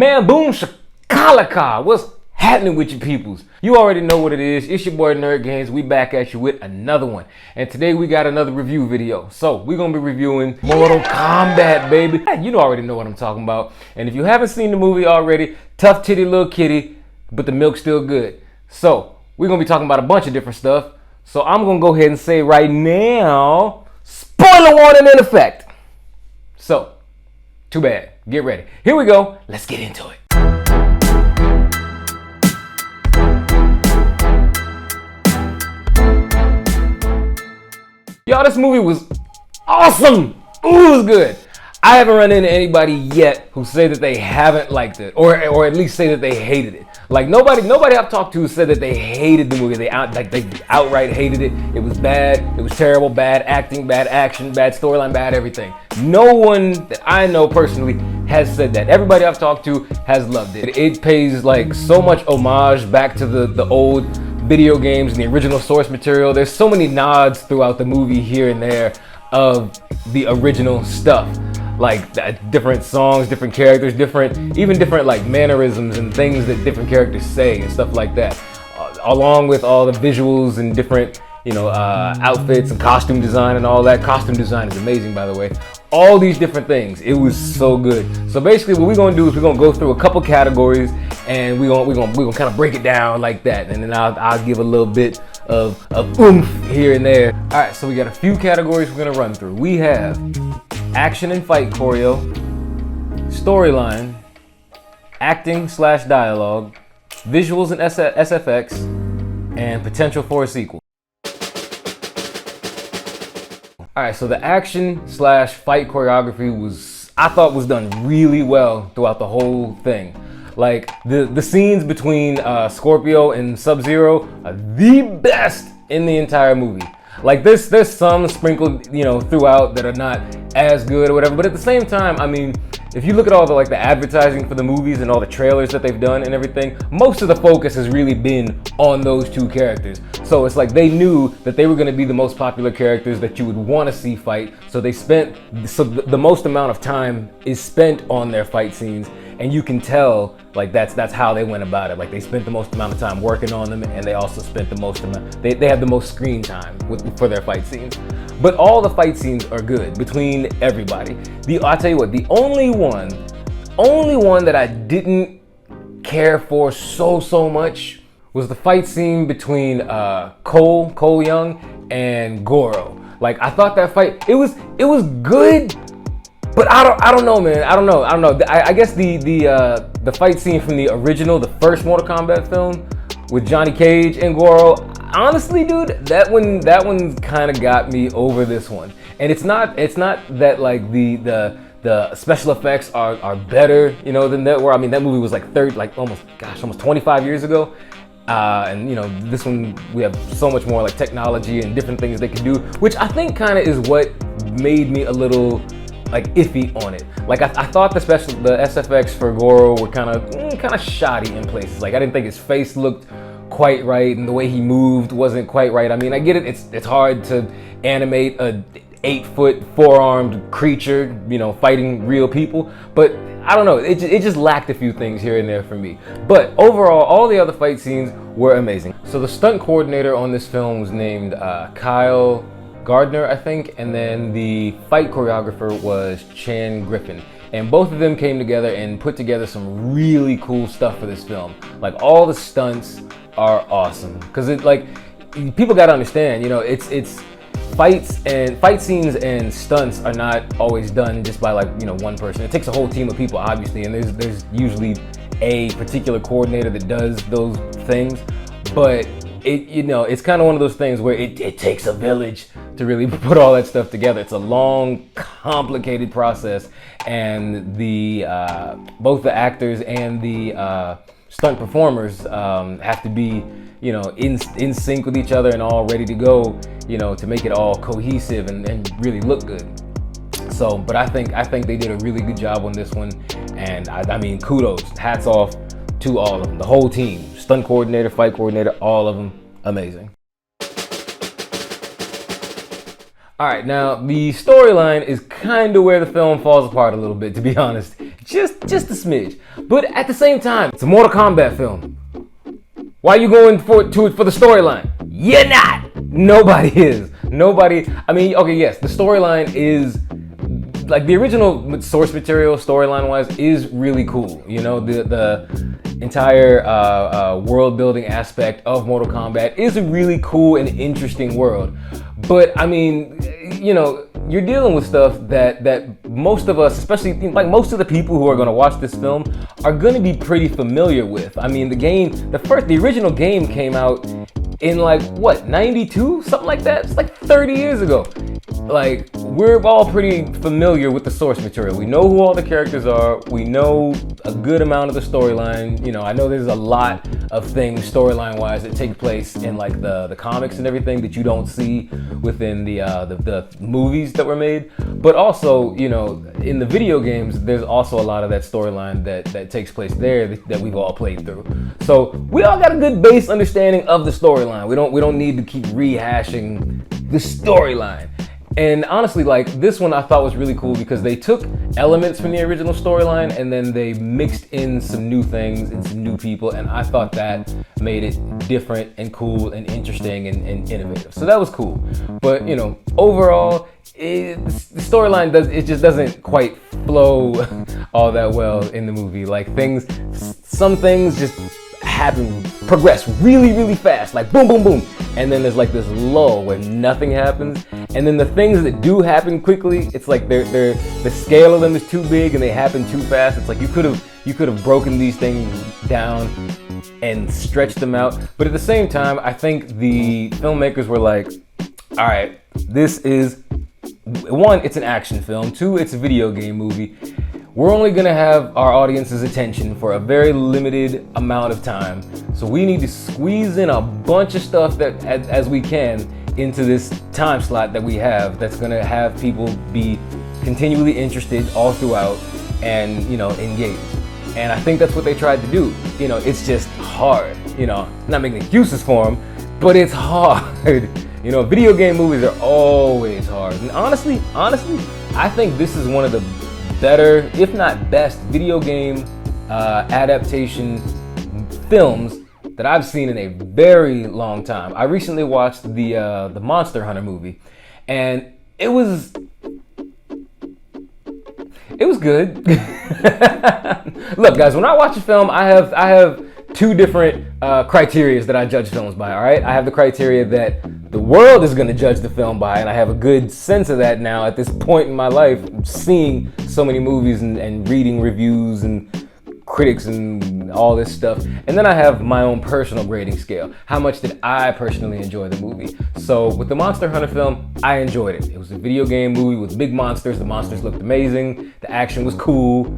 Man, boom shakalaka. What's happening with you peoples? You already know what it is. It's your boy NerdGainz. We back at you with another one. And today we got another review video. So we're going to be reviewing Mortal Kombat, baby. You already know what I'm talking about. And if you haven't seen the movie already, tough titty little kitty, but the milk's still good. So we're going to be talking about a bunch of different stuff. So I'm going to go ahead and say right now, spoiler warning in effect. So, too bad. Get ready. Here we go. Let's get into it. Y'all, this movie was awesome. Ooh, it was good. I haven't run into anybody yet who say that they haven't liked it, or at least say that they hated it. Like nobody I've talked to said that they hated the movie. They outright hated it. It was bad. It was terrible. Bad acting, bad action, bad storyline, bad everything. No one that I know personally has said that. Everybody I've talked to has loved it. It pays like so much homage back to the old video games and the original source material. There's so many nods throughout the movie here and there of the original stuff. Like different songs, different characters, even different like mannerisms and things that different characters say and stuff like that. Along with all the visuals and different, outfits and costume design and all that. Costume design is amazing, by the way. All these different things. It was so good. So basically what we're gonna do is we're gonna go through a couple categories and we're gonna kind of break it down like that. And then I'll give a little bit of oomph here and there. All right, so we got a few categories we're gonna run through. We have action and fight choreo, storyline, acting/dialogue, visuals and SFX, and potential for a sequel. Alright, so the action/fight choreography I thought was done really well throughout the whole thing. Like the scenes between Scorpio and Sub-Zero are the best in the entire movie. Like there's some sprinkled, throughout that are not as good or whatever. But at the same time, I mean, if you look at all the advertising for the movies and all the trailers that they've done and everything, most of the focus has really been on those two characters. So it's like they knew that they were going to be the most popular characters that you would want to see fight. So the most amount of time is spent on their fight scenes. And you can tell, that's how they went about it. Like they spent the most amount of time working on them, and they also spent the most amount. They had the most screen time for their fight scenes. But all the fight scenes are good between everybody. I'll tell you what, the only one that I didn't care for so much was the fight scene between Cole Young and Goro. Like I thought that fight, it was good. But I don't know, man. I don't know. I guess the fight scene from the original, the first Mortal Kombat film with Johnny Cage and Goro, honestly, dude, that one kind of got me over this one. And it's not that like the special effects are better, than that. Where I mean, that movie was almost 25 years ago. And this one we have so much more like technology and different things they can do, which I think kind of is what made me a little iffy on it. Like I thought the SFX for Goro were kind of shoddy in places. Like I didn't think his face looked quite right, and the way he moved wasn't quite right. I mean, I get it. It's hard to animate a 8-foot 4-armed creature, fighting real people. But I don't know. It just lacked a few things here and there for me. But overall, all the other fight scenes were amazing. So the stunt coordinator on this film was named Kyle Gardner, I think, and then the fight choreographer was Chan Griffin. And both of them came together and put together some really cool stuff for this film. Like all the stunts are awesome. Cause people gotta understand, it's fight scenes and stunts are not always done just by one person. It takes a whole team of people, obviously, and there's usually a particular coordinator that does those things. But it's kind of one of those things where it takes a village to really put all that stuff together. It's a long, complicated process, and both the actors and the stunt performers have to be, in sync with each other and all ready to go, to make it all cohesive and really look good. So, but I think they did a really good job on this one, and I mean, kudos, hats off to all of them, the whole team, stunt coordinator, fight coordinator, all of them, amazing. All right, now the storyline is kind of where the film falls apart a little bit, to be honest. Just a smidge. But at the same time, it's a Mortal Kombat film. Why are you going for the storyline? You're not. Nobody is. Nobody. I mean, okay, yes, the storyline is like the original source material, storyline wise, is really cool. You know, the entire world building aspect of Mortal Kombat is a really cool and interesting world. But I mean, you know, you're dealing with stuff that most of us, especially like most of the people who are going to watch this film, are going to be pretty familiar with. I mean, the original game came out in like what, 92, something like that. It's like 30 years ago. Like, we're all pretty familiar with the source material. We know who all the characters are. We know a good amount of the storyline. You know, I know there's a lot of things storyline-wise that take place in like the comics and everything that you don't see within the movies that were made. But also, you know, in the video games, there's also a lot of that storyline that takes place there that we've all played through. So we all got a good base understanding of the storyline. We don't need to keep rehashing the storyline. And honestly, like, this one I thought was really cool because they took elements from the original storyline and then they mixed in some new things and some new people, and I thought that made it different and cool and interesting and innovative. So that was cool. But, you know, overall, the storyline just doesn't quite flow all that well in the movie. Like, some things just progress really, really fast, like boom, boom, boom. And then there's like this lull where nothing happens. And then the things that do happen quickly, it's like the scale of them is too big and they happen too fast. It's like you could have broken these things down and stretched them out. But at the same time, I think the filmmakers were like, all right, this is, one, it's an action film. Two, it's a video game movie. We're only gonna have our audience's attention for a very limited amount of time. So we need to squeeze in a bunch of stuff that as we can into this time slot that we have that's gonna have people be continually interested all throughout and, you know, engaged. And I think that's what they tried to do. You know, it's just hard. You know, I'm not making excuses for them, but it's hard. You know, video game movies are always hard. And honestly, I think this is one of the better, if not best, video game adaptation films that I've seen in a very long time. I recently watched the Monster Hunter movie, and it was good. Look, guys, when I watch a film, I have two different criteria that I judge films by. All right, I have the criteria that the world is going to judge the film by, and I have a good sense of that now at this point in my life, seeing so many movies and reading reviews and critics and all this stuff. And then I have my own personal grading scale. How much did I personally enjoy the movie? So with the Monster Hunter film, I enjoyed it. It was a video game movie with big monsters. The monsters looked amazing. The action was cool.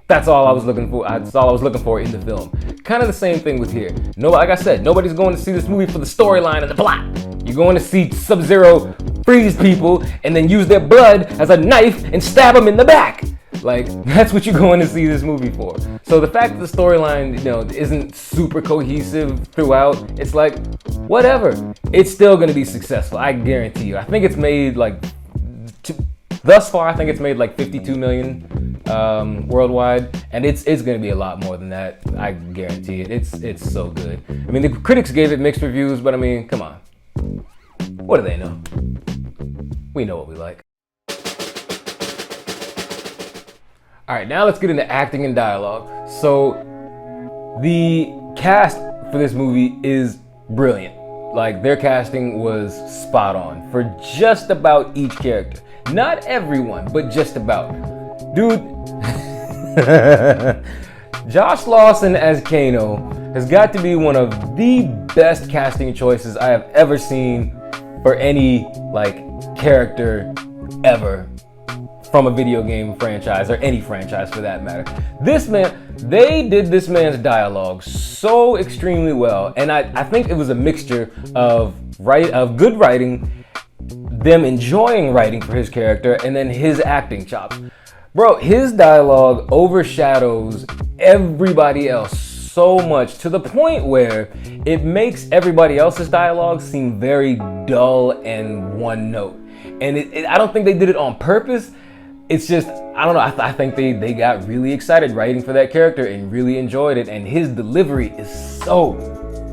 That's all I was looking for. That's all I was looking for in the film. Kind of the same thing with here. No, like I said, nobody's going to see this movie for the storyline and the plot. You're going to see Sub-Zero freeze people and then use their blood as a knife and stab them in the back. Like, that's what you're going to see this movie for. So the fact that the storyline, you know, isn't super cohesive throughout, it's like, whatever. It's still going to be successful. I guarantee you. I think it's made like, thus far, I think it's made like 52 million worldwide, and it's going to be a lot more than that. I guarantee it. It's so good. I mean, the critics gave it mixed reviews, but I mean, come on. What do they know? We know what we like. All right, now let's get into acting and dialogue. So the cast for this movie is brilliant. Like, their casting was spot on for just about each character. Not everyone, but just about. Dude, Josh Lawson as Kano has got to be one of the best casting choices I have ever seen for any, like, character ever from a video game franchise, or any franchise for that matter. This man, they did this man's dialogue so extremely well, and I think it was a mixture of good writing, them enjoying writing for his character, and then his acting chops. Bro, his dialogue overshadows everybody else so much, to the point where it makes everybody else's dialogue seem very dull and one note. And I don't think they did it on purpose. it's just, I don't know, I think they got really excited writing for that character and really enjoyed it, and his delivery is so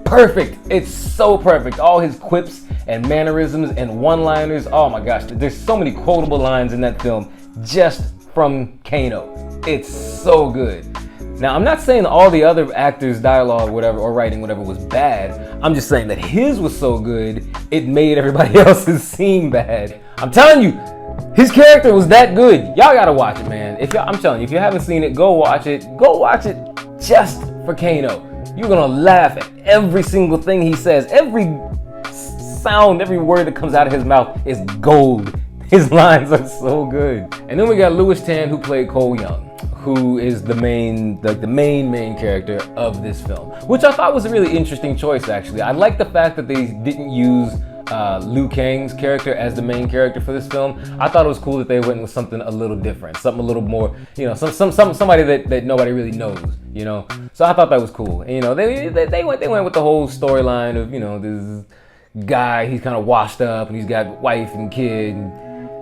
perfect. It's so perfect. All his quips and mannerisms and one-liners, oh my gosh, there's so many quotable lines in that film just from Kano. It's so good. Now, I'm not saying all the other actors' dialogue, whatever, or writing, whatever, was bad. I'm just saying that his was so good, it made everybody else's seem bad. I'm telling you, his character was that good. Y'all gotta watch it, man. I'm telling you, if you haven't seen it, go watch it. Go watch it just for Kano. You're gonna laugh at every single thing he says. Every sound, every word that comes out of his mouth is gold. His lines are so good. And then we got Louis Tan, who played Cole Young, who is the main character of this film, which I thought was a really interesting choice, actually. I like the fact that they didn't use Liu Kang's character as the main character for this film. I thought it was cool that they went with something a little different, something a little more, somebody that nobody really knows, So I thought that was cool. And, they went with the whole storyline of, this guy, he's kind of washed up and he's got wife and kid, and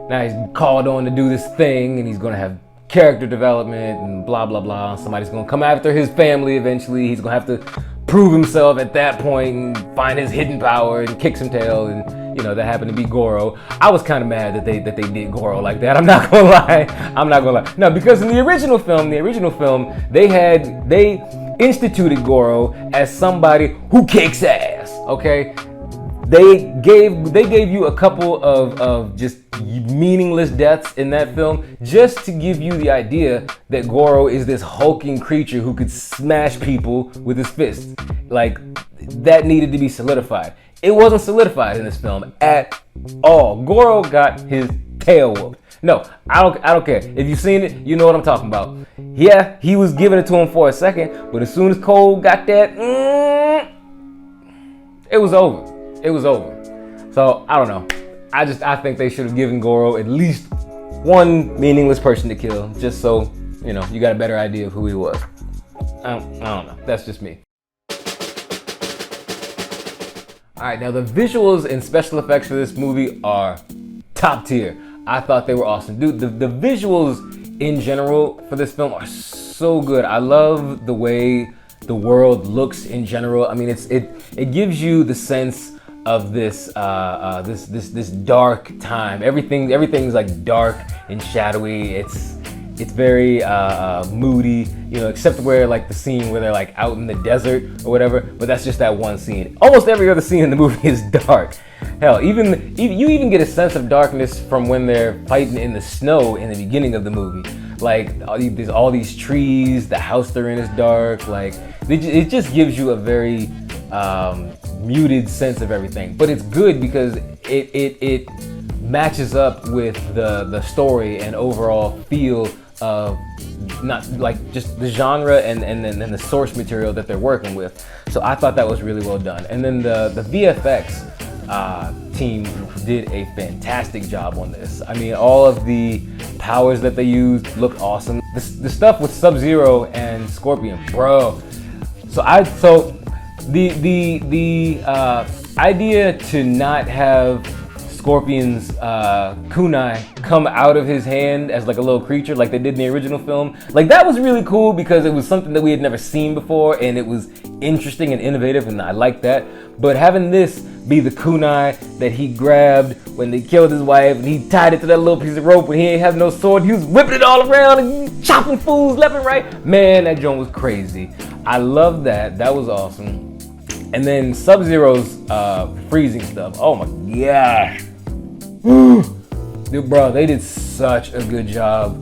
now he's called on to do this thing, and he's gonna have character development and blah blah blah. Somebody's gonna come after his family eventually. He's gonna have to prove himself at that point and find his hidden power and kick some tail, and that happened to be Goro. I was kind of mad that they did Goro like that. I'm not gonna lie. No, because in the original film, they instituted Goro as somebody who kicks ass. Okay. They gave you a couple of just meaningless deaths in that film just to give you the idea that Goro is this hulking creature who could smash people with his fists. Like, that needed to be solidified. It wasn't solidified in this film at all. Goro got his tail whooped. No, I don't care. If you've seen it, you know what I'm talking about. Yeah, he was giving it to him for a second, but as soon as Cole got that, it was over. It was over. So, I don't know. I think they should have given Goro at least one meaningless person to kill, just so, you got a better idea of who he was. I don't know. That's just me. Alright, now the visuals and special effects for this movie are top tier. I thought they were awesome. Dude, the visuals in general for this film are so good. I love the way the world looks in general. I mean, it gives you the sense of this dark time. Everything's like dark and shadowy. It's very moody, except where like the scene where they're like out in the desert or whatever. But that's just that one scene. Almost every other scene in the movie is dark. Hell, you even get a sense of darkness from when they're fighting in the snow in the beginning of the movie. Like there's all these trees. The house they're in is dark. Like it just gives you a very muted sense of everything, but it's good because it matches up with the story and overall feel of not like just the genre and then the source material that they're working with. So I thought that was really well done. And then the VFX team did a fantastic job on this. I mean, all of the powers that they used look awesome. The stuff with Sub-Zero and Scorpion, bro. So the idea to not have Scorpion's kunai come out of his hand as like a little creature like they did in the original film, like that was really cool because it was something that we had never seen before and it was interesting and innovative, and I like that. But having this be the kunai that he grabbed when they killed his wife and he tied it to that little piece of rope when he ain't have no sword, he was whipping it all around and chopping fools left and right. Man, that joint was crazy. I love that. That was awesome. And then Sub-Zero's freezing stuff. Oh my gosh. Dude, bro, they did such a good job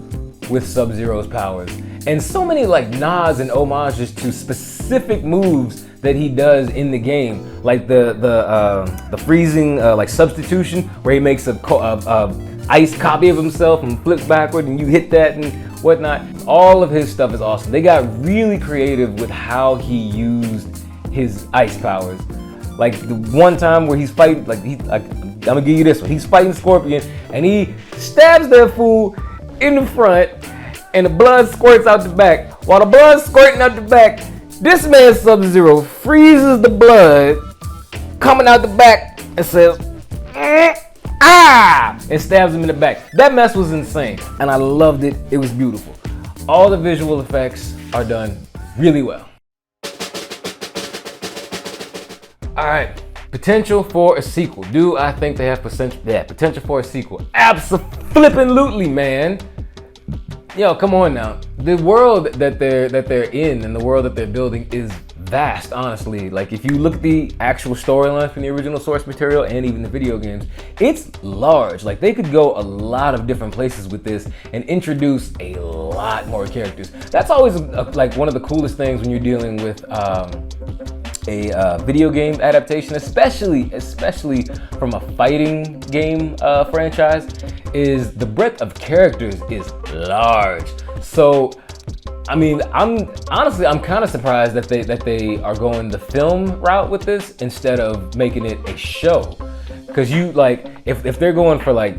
with Sub-Zero's powers. And so many like nods and homages to specific moves that he does in the game. Like the freezing like substitution where he makes a ice copy of himself and flips backward and you hit that and whatnot. All of his stuff is awesome. They got really creative with how he used his ice powers. Like the one time where he's fighting, I'm gonna give you this one. He's fighting Scorpion and he stabs that fool in the front and the blood squirts out the back. While the blood's squirting out the back, this man Sub-Zero freezes the blood coming out the back and says, ah, and stabs him in the back. That mess was insane, and I loved it. It was beautiful. All the visual effects are done really well. All right, potential for a sequel. Do I think they have potential for a sequel? Abso-flippin'-lutely, man. Yo, come on now. The world that they're in and the world that they're building is vast, honestly. Like, if you look at the actual storyline from the original source material and even the video games, it's large. Like, they could go a lot of different places with this and introduce a lot more characters. That's always like one of the coolest things when you're dealing with a video game adaptation, especially from a fighting game franchise, is the breadth of characters is large. So, I mean, I'm kind of surprised that they are going the film route with this instead of making it a show. Because if they're going for like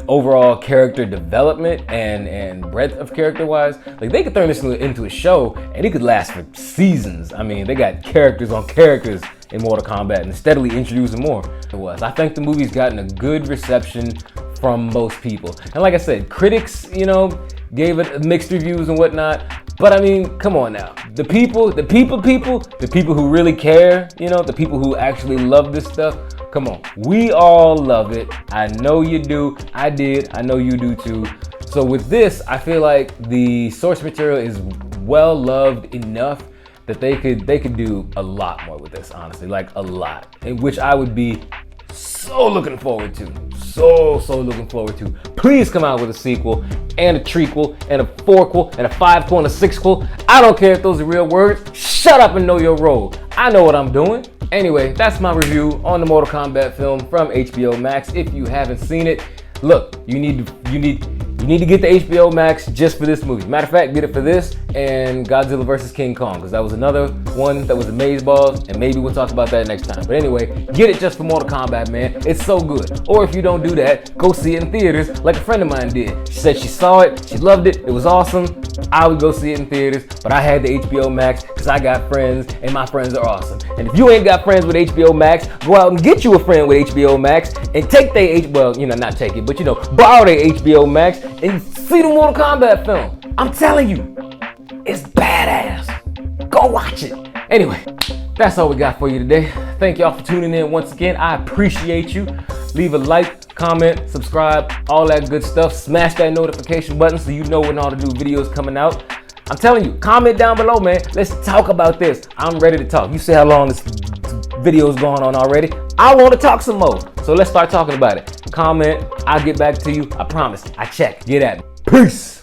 overall character development and breadth of character wise, like, they could turn this into a show and it could last for seasons. I mean, they got characters on characters in Mortal Kombat and steadily introducing more. I think the movie's gotten a good reception from most people. And like I said, critics, gave it mixed reviews and whatnot. But I mean, come on now. The people who really care, the people who actually love this stuff, come on. We all love it. I know you do. I did. I know you do too. So with this, I feel like the source material is well loved enough that they could do a lot more with this, honestly, like a lot, and which I would be so looking forward to. So looking forward to. Please come out with a sequel and a trequel and a fourquel and a fivequel and a sixquel. I don't care if those are real words. Shut up and know your role. I know what I'm doing. Anyway, that's my review on the Mortal Kombat film from HBO Max. If you haven't seen it, look, you need to get the HBO Max just for this movie. Matter of fact, get it for this and Godzilla vs. King Kong, because that was another one that was amazeballs, and maybe we'll talk about that next time. But anyway, get it just for Mortal Kombat, man. It's so good. Or if you don't do that, go see it in theaters like a friend of mine did. She said she saw it, she loved it, it was awesome. I would go see it in theaters, but I had the HBO Max because I got friends and my friends are awesome. And if you ain't got friends with HBO Max, go out and get you a friend with HBO Max and take not take it, but borrow their HBO Max and see the Mortal Kombat film. I'm telling you, it's badass. Go watch it. Anyway, that's all we got for you today. Thank y'all for tuning in once again. I appreciate you. Leave a like, comment, subscribe, all that good stuff. Smash that notification button so you know when all the new videos coming out. I'm telling you, comment down below, man. Let's talk about this. I'm ready to talk. You see how long this video's going on already? I want to talk some more. So let's start talking about it. Comment, I'll get back to you. I promise. I check. Get at me. Peace.